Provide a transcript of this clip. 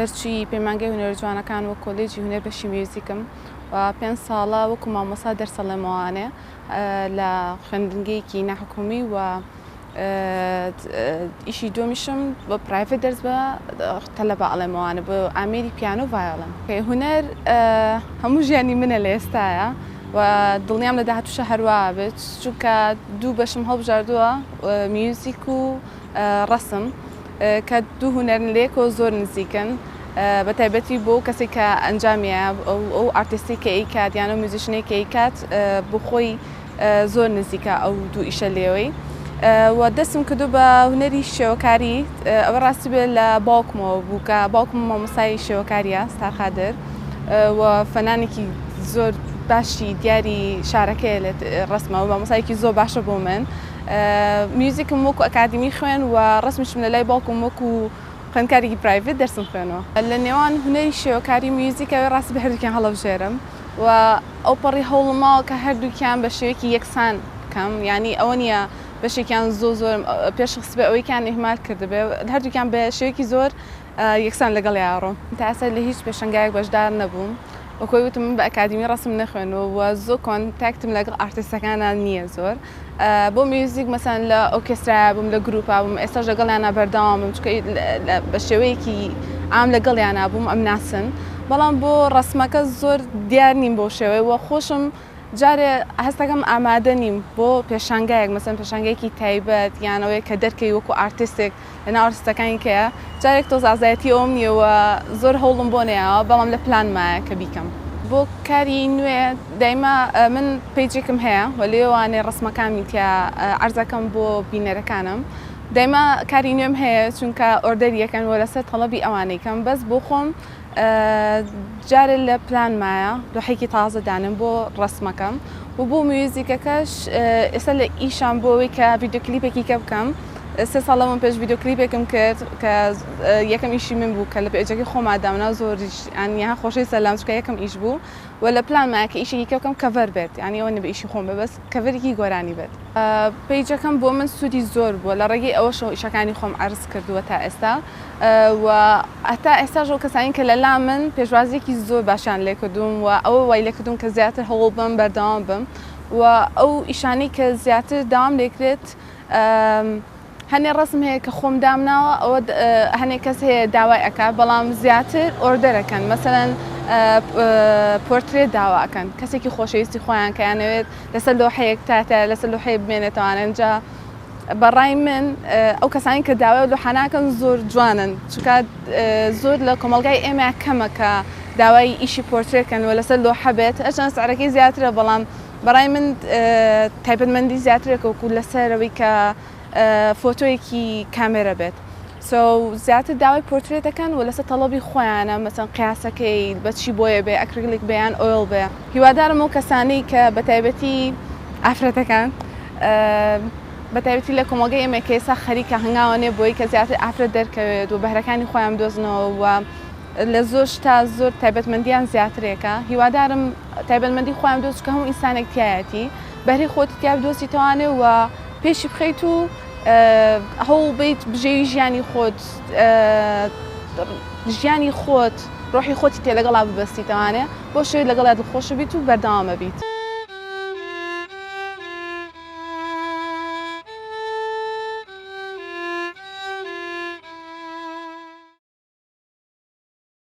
دەرچی پەیمانگەی هونەرە جوانەکان و کۆلێجی هونەر بەشی میوزیکم و 5 ساڵە وەکو مامۆستا دەرسەڵێمەوانێ لە خوێندنگەیەکی ناحکومی و ئیشی دومیشم بە پرایڤێت دەرس بە تەلەبە ئەڵێمەوانە بە ئامێری پیانۆ ڤایۆڵن. هونەر هەموو ژیانی منە لە ئێستایە و دڵنیام لە داهاتووشە هەروە بێت چونکە دوو بەشم هەڵبژاردووە میوزیک و ڕەسم کە دوو هونەرن لێکۆ زۆر نزیکن بە تایبەتی بۆ کەسێک کە ئەنجامیە ئەو ئارتیستی کە ئەیکات یان ئەو میوزیشنێک کە ئەیکات بۆ خۆی زۆر نزیکە ئەو دوو ئیشە لێوەی و دەستم کردو بە هونەری شێوەکاری ئەوە ڕاستی بێت لە باوکمەوە بوو کە باوکم مامۆستای شێوەکاریە ستار خادر و فەنانێکی زۆر باشی دیاری شارەکەی لە ڕسمەوە مامۆستایەکی زۆر باشە بۆ من میوزیکم وەکو ئەکادمی خوێن و ڕسمیشم لە لای باوکم وەکو خوێندکارێکی پرایڤێت دەرسم خوێنەوە لە نێوان هونەری شێوەکاری میوزیکەوەی ڕاستی بە هەردووکیان هەڵەبژێرم و ئەو پەڕی هەوڵماوە کە هەردووکیان بە شێوەیەکی یەکسان بکەم یعنی ئەوە نییە بەشێکیان زۆر پێشخست بێ ئەوەیکیان ئیهمال کردبێ هەردووکیان بە شێوەیەکی زۆر یەکسان لەگەڵ یاڕۆم تا ئێستا لە هیچ پێشەنگایەک بەشدار نەبووم وەکۆی وتم من بە ئەکادمی ڕسم نەخوێنەوە و زۆر کۆنتاکتم لەگەڵ ئارتیستەکانان نییە زۆر بۆ میوزیک مەسەن لە ئۆرکێسترا بووم لە گروپا بووم ئێستاش لەگەڵیانە بەردەوامم چونکە بە شێوەیەکی عام لەگەڵیانە بووم ئەم ناسن بەڵام بۆ ڕسمەکە زۆر دیار نیم بۆ شێوەی وە خۆشم جارێ هەستەکەم ئامادە نیم بۆ پێشانگایەک مەسەن پێشانگایەکی تایبەت یانەوەی کە دەرکەی وەکو ئارتیستێک لەناو ئارتیستەکانی کەیە جارێک تۆز ئازایەتی ئەوم نییەوە زۆر هەوڵم بۆ نەیەوە بەڵام لە پلانمایە کە بیکەم بۆ کاری نوێ دایما من پیجێکم هەیە و لێوانێ ڕسمەکانی تیا عەرزەکەم بۆ بینەرەکانم دایما کاری نوێم هەیە چونکە ئۆردەریەکەن وە لەسەر تەڵەبی ئەوانەیەکەم بەس بۆ خۆم جارێ لە پلانمایە لوحەیەکی تازە دانم بۆ ڕسمەکەم و بۆ میوزیکەکەش ئێستا لە ئیشان بۆەوەی کە ڤیدیۆکلیپێکی کە بکەم 3 ساڵە من پێش ڤیدیۆکلیپێکم کرد کە یەکەم ئیشی من بوو کە لە پێجەکەی خۆمادامنا زۆریش ئەنیها خۆشەی سەلام چکە یەکەم ئیش بوو و لە پلانمایە کە ئیشێکی کە بکەم کەڤەر بێت یعنی ئەوە نەبێ ئیشی خۆم بێ بەس کەڤەرێکی گۆرانی بێت پیجەکەم بۆ من سوودی زۆر بووە لە ڕێگەی ئەوەشەوە ئیشەکانی خۆم عەرز کردووە تا ئێستا و هەتا ئێستاژ ئەو کەسانی کە لەلا من پێشوازیەکی زۆر باشیان لێ کردووم و ئەوە وای لێ کردووم کە زیاتر هەوڵ بم بەردەوام بم و ئەو ئیشانەی کە زیاتر داوام لێکرێت هەنێ ڕسم هەیە کە خۆم دامناوە ئەوە هەنێک کەس هەیە داوای ئەکات بەڵام زیاتر ئۆردەرەکەن مەسەلەن پۆرترێت داواکەن کەسێکی خۆشەویستی خۆیان کە یانەوێت لەسەر لۆحەیەک تاتە لەسەر لۆحەیە بمێنێتەوە ئەنجا بەڕای من ئەو کەسانی کە داوای لۆحاناکەن زۆر جوانن چونکە زۆر لە کۆمەلگای ئێمە کەمە کە داوای ئیشی پۆرترێتکەن و لەسەر لۆحە بێت ئەچەند سعرەکەی زیاترە بەڵام بەڕای من تایبەتمەندی زیاترێکە وەکو لەسەرەوەی کە فۆتۆیەکی کامێرە بێت زیاتر داوای پۆرترێتەکەن و لەسەر تەڵەبی خۆیانە مەسەن قیاسەکەی بەچی بۆیە بێ ئەکریلیک بەیان ئۆیڵ بێ هیوادارم ئەو کەسانەی کە بە تایبەتی ئافرەتەکان بە تایبەتی لە کۆمەلگەی ئێمە کە ئێستا خەریکە هەنگاوانێ بۆی کە زیاتر ئافرەت دەرکەوێت و بەهرەکانی خۆیان بدۆزنەوە و لە زۆر شتا زۆر تایبەتمەندیان زیاترێکە هیوادارم تایبەتمەندی خۆیان بدۆز کە هەموو ئینسانێک تایەتی بەهرەی خۆتی تیا بدۆزیتەوانێ و پێشی بخەیت و هەوڵ بیت بژێوی ژیانی خۆت ڕۆحی خۆتی تێ لەگەڵا ببەستیتەوانێ بۆ شێوەی لەگەڵا دڵخۆش بیت و بەردەوامە بیت.